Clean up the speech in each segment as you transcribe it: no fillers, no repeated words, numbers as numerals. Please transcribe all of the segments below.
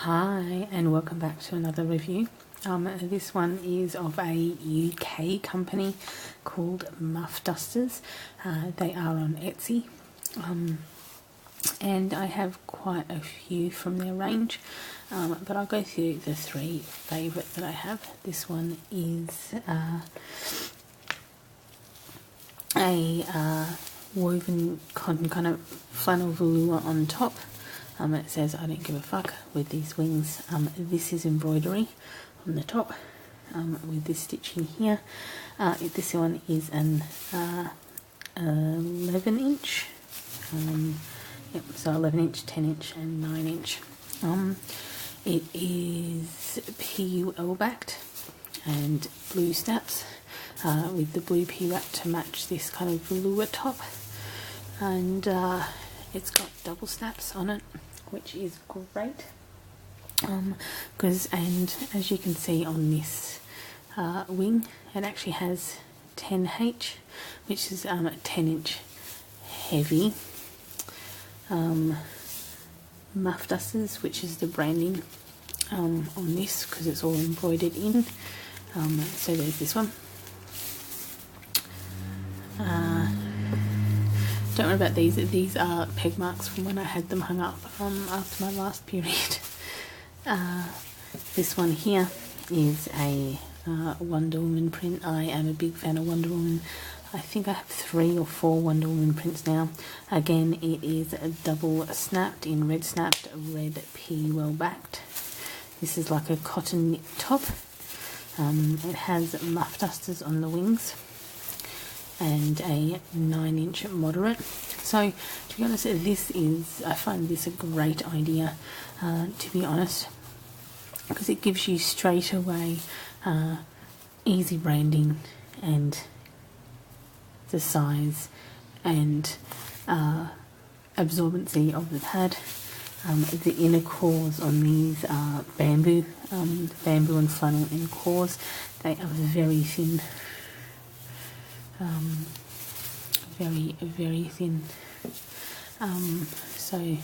Hi and welcome back to another review. This one is of a UK company called Muffdusters. They are on Etsy, and I have quite a few from their range, but I'll go through the three favourite that I have. This one is a woven cotton kind of flannel velour on top. It says "I don't give a fuck" with these wings. This is embroidery on the top with this stitching here. This one is an 11 inch. So 11 inch, 10 inch and 9 inch. It is PUL backed and blue snaps with the blue P wrap to match this kind of velour top, and it's got double snaps on it, which is great, and as you can see on this wing, it actually has 10H, which is 10 inch heavy. Muffdusters, which is the branding on this, because it's all embroidered in. So there's this one. Don't worry about these. These are peg marks from when I had them hung up after my last period. This one here is a Wonder Woman print. I am a big fan of Wonder Woman. I think I have 3 or 4 Wonder Woman prints now. Again, it is a double snapped in red snapped, red PUL backed. This is like a cotton knit top. It has Muffdusters on the wings and a 9 inch moderate. So to be honest, I find this a great idea, to be honest, because it gives you straight away easy branding and the size and absorbency of the pad. The inner cores on these are bamboo and flannel inner cores. They are very thin. Very thin. So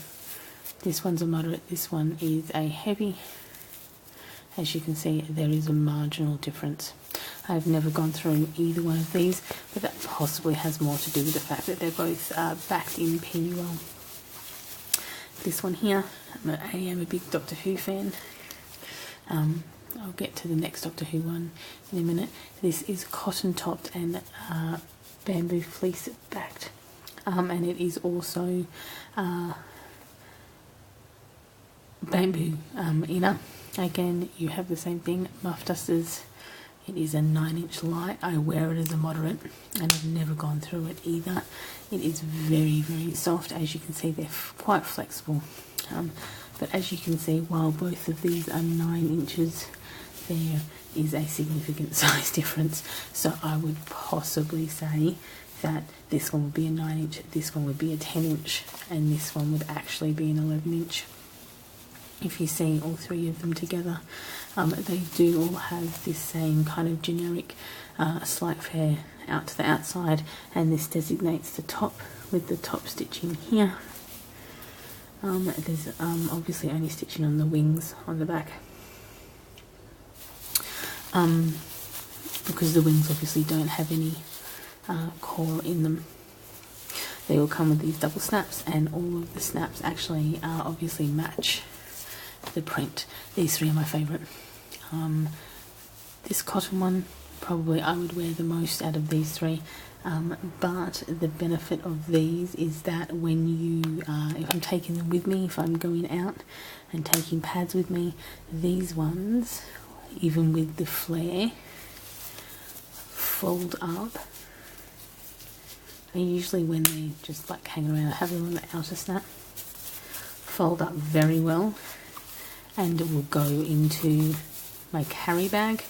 this one's a moderate, this one is a heavy. As you can see, there is a marginal difference. I've never gone through either one of these, but that possibly has more to do with the fact that they're both backed in PUL. This one here, I am a big Doctor Who fan. I'll get to the next Doctor Who one in a minute. This is cotton topped and bamboo fleece backed, and it is also bamboo inner. Again, you have the same thing, Muffdusters. It is a 9 inch light. I wear it as a moderate and I've never gone through it either. It is very, very soft. As you can see, they're quite flexible. But as you can see, while both of these are 9 inches, there is a significant size difference. So I would possibly say that this one would be a 9 inch, this one would be a 10 inch, and this one would actually be an 11 inch. If you see all 3 of them together, they do all have this same kind of generic slight flare out to the outside, and this designates the top with the top stitching here. There's obviously only stitching on the wings on the back, because the wings obviously don't have any core in them. They all come with these double snaps, and all of the snaps actually obviously match the print. These 3 are my favourite. This cotton one, probably I would wear the most out of these 3, but the benefit of these is that when you, if I'm taking them with me, if I'm going out and taking pads with me, these ones, even with the flare, fold up. And usually when they just like hang around, I have them on the outer snap, fold up very well, and it will go into my carry bag,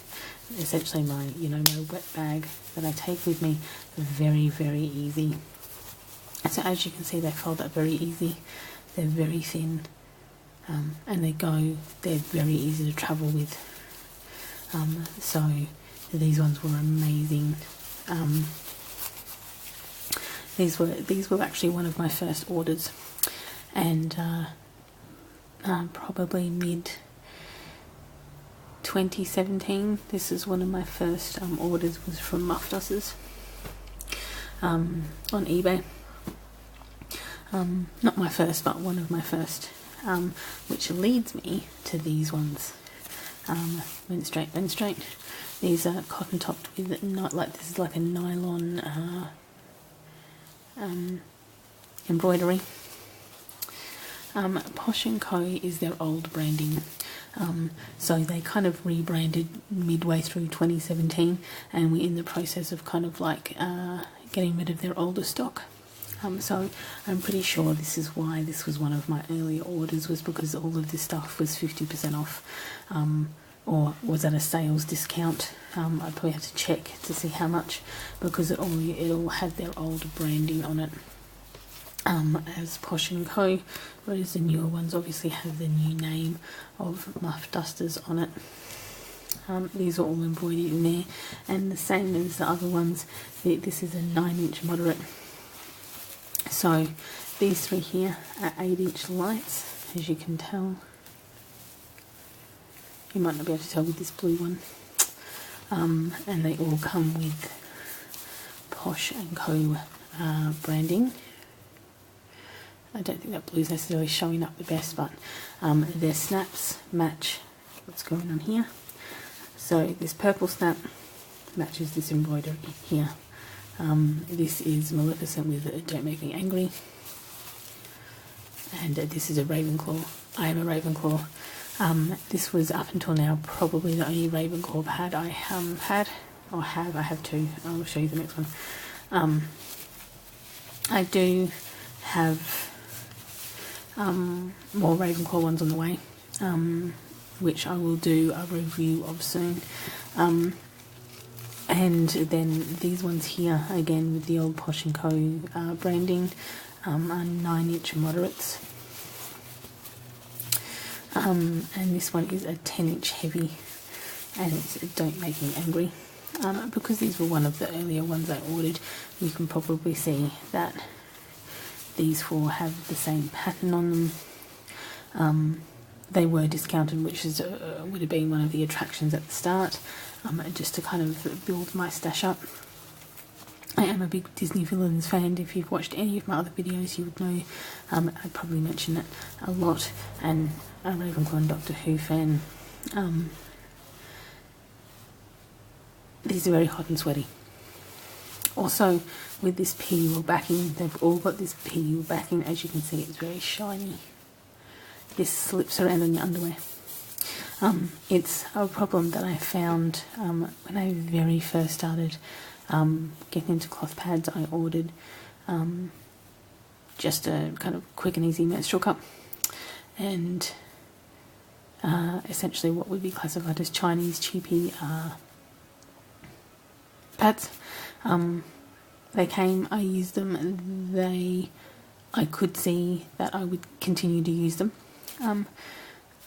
essentially my my wet bag that I take with me. Very, very easy. So as you can see, they fold up very easy. They're very thin, and they're very easy to travel with. So these ones were amazing. These were actually one of my first orders, and probably mid 2017. This is one of my first orders, was from Muffdusters on eBay. Not my first, but one of my first, which leads me to these ones. Menstruate. These are cotton topped with not like, this is like a nylon embroidery. Posh & Co is their old branding, so they kind of rebranded midway through 2017, and we're in the process of kind of like getting rid of their older stock. So I'm pretty sure this is why this was one of my earlier orders, was because all of this stuff was 50% off, or was at a sales discount. I'd probably have to check to see how much, because it all had their old branding on it, as Posh & Co, whereas the newer ones obviously have the new name of Muffdusters on it. These are all embroidered in there, and the same as the other ones. This is a 9-inch moderate. So these three here are 8-inch lights, as you can tell. You might not be able to tell with this blue one. And they all come with Posh & Co branding. I don't think that blue's necessarily showing up the best, but their snaps match what's going on here. So this purple snap matches this embroidery here. This is Maleficent with Don't Make Me Angry. And this is a Ravenclaw. I am a Ravenclaw. This was up until now probably the only Ravenclaw I have two. I'll show you the next one. I do have more Ravenclaw ones on the way, which I will do a review of soon. And then these ones here, again with the old Posh & Co branding, are 9-inch moderates. And this one is a 10-inch heavy, and it's Don't Make Me Angry. Because these were one of the earlier ones I ordered, you can probably see that these four have the same pattern on them. They were discounted, which is would have been one of the attractions at the start, just to kind of build my stash up. I am a big Disney Villains fan. If you've watched any of my other videos, you would know I probably mention it a lot, and a Ravenclaw and Doctor Who fan. These are very hot and sweaty. Also, with this PU backing, they've all got this PU backing. As you can see, it's very shiny. This slips around on your underwear. It's a problem that I found when I very first started getting into cloth pads. I ordered just a kind of quick and easy menstrual cup, and essentially what would be classified as Chinese cheapy pads. They came, I used them, I could see that I would continue to use them.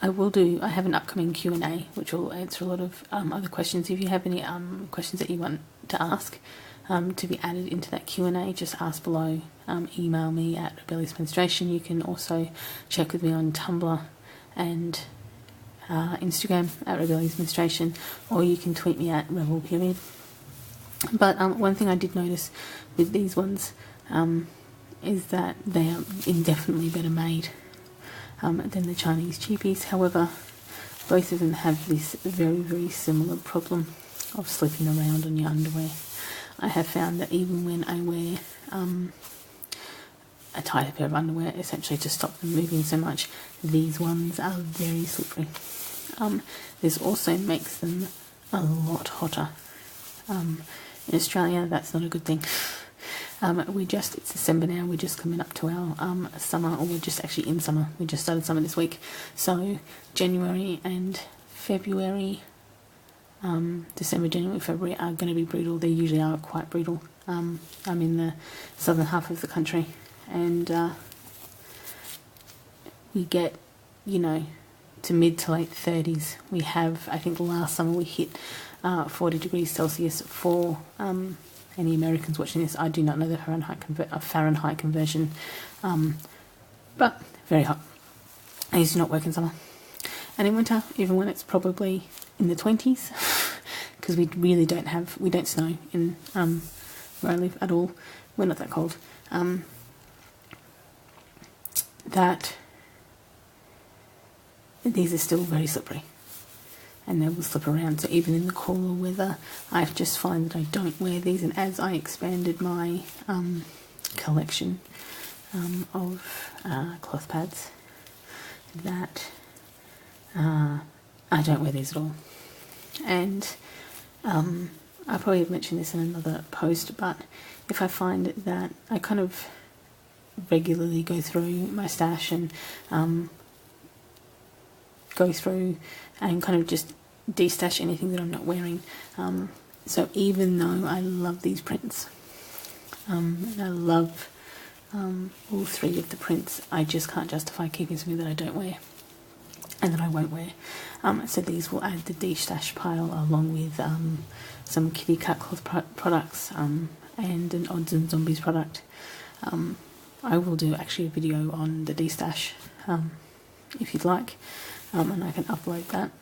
I have an upcoming Q&A which will answer a lot of other questions. If you have any questions that you want to ask to be added into that Q&A, just ask below. Email me at Rebellious Menstruation. You can also check with me on Tumblr and Instagram at Rebellious Menstruation, or you can tweet me at rebelperiod. But one thing I did notice with these ones is that they are indefinitely better made than the Chinese cheapies. However, both of them have this very, very similar problem of slipping around on your underwear. I have found that even when I wear a tighter pair of underwear, essentially to stop them moving so much, these ones are very slippery. This also makes them a lot hotter. In Australia, that's not a good thing. It's December now, we're just coming up to our summer, or we're just actually in summer. We just started summer this week. So January and February, December, January, February are going to be brutal. They usually are quite brutal. I'm in the southern half of the country, and we get, to mid to late 30s. We have, I think last summer we hit 40 degrees Celsius for any Americans watching this. I do not know the Fahrenheit conversion, but very hot. These do not work in summer. And in winter, even when it's probably in the 20s, because we really we don't snow in where I live at all. We're not that cold. That these are still very slippery, and they will slip around. So even in the cooler weather, I just find that I don't wear these. And as I expanded my collection of cloth pads, that I don't wear these at all. And I probably have mentioned this in another post, but if I find that I kind of regularly go through my stash and go through and kind of just destash anything that I'm not wearing. So even though I love these prints, and I love all three of the prints, I just can't justify keeping something that I don't wear and that I won't wear. So these will add the destash pile along with some kitty cut cloth products and an Odds and Zombies product. I will do actually a video on the destash if you'd like, and I can upload that.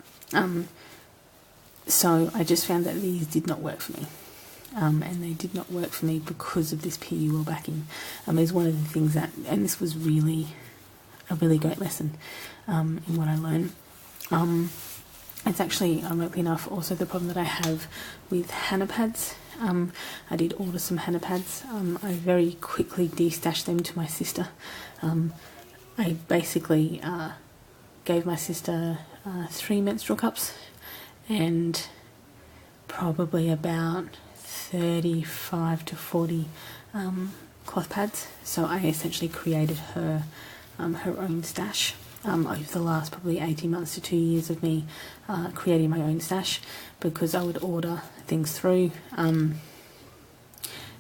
So I just found that these did not work for me, and they did not work for me because of this PU wool backing. Is one of the things that, and this was really a really great lesson in what I learned. It's actually, ironically enough, also the problem that I have with Hannah pads. I did order some Hannah pads. I very quickly destashed them to my sister. I basically gave my sister 3 menstrual cups and probably about 35 to 40 cloth pads. So I essentially created her own stash over the last probably 18 months to 2 years of me creating my own stash, because I would order things through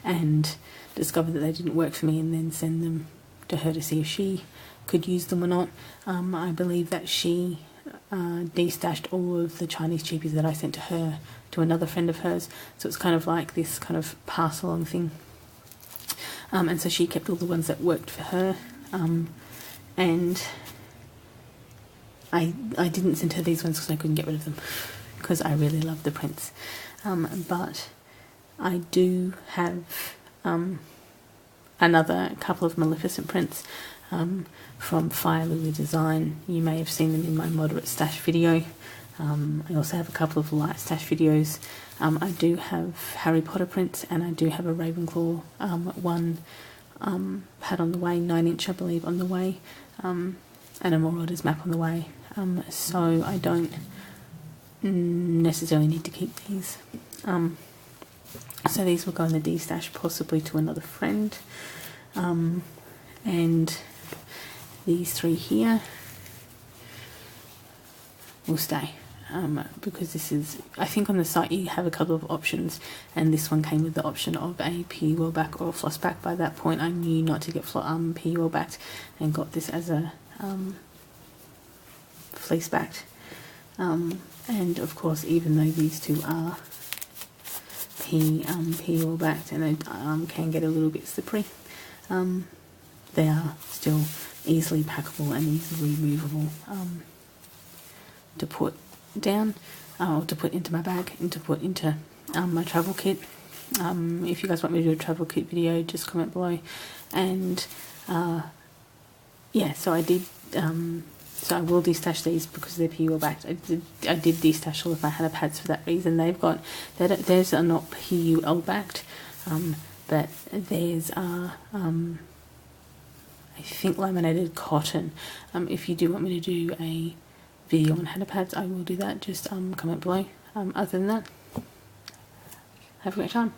and discover that they didn't work for me, and then send them to her to see if she could use them or not. I believe that she destashed all of the Chinese cheapies that I sent to her to another friend of hers, so it's kind of like this kind of pass along thing. And so she kept all the ones that worked for her, and I didn't send her these ones because I couldn't get rid of them, because I really love the prints. But I do have another couple of Maleficent prints from Fire Lily Design. You may have seen them in my moderate stash video. I also have a couple of light stash videos. I do have Harry Potter prints, and I do have a Ravenclaw one pad on the way, 9-inch I believe on the way, and a Marauders map on the way. So I don't necessarily need to keep these. So these will go in the D-stash, possibly to another friend. And these three here will stay. Because this is, I think on the site you have a couple of options, and this one came with the option of a PU wool back or a floss back. By that point I knew not to get PU wool backed, and got this as a fleece backed. And of course, even though these two are PU wool backed and they can get a little bit slippery, they are still easily packable and easily movable to put down, or to put into my bag, and to put into my travel kit. If you guys want me to do a travel kit video, just comment below. And yeah, so I did, so I will destash these because they're PU backed. I did destash all of my Hannah pads for that reason. Theirs are not PUL backed, but theirs are I think laminated cotton. If you do want me to do a video on Hannah pads, I will do that. Just comment below. Other than that, have a great time.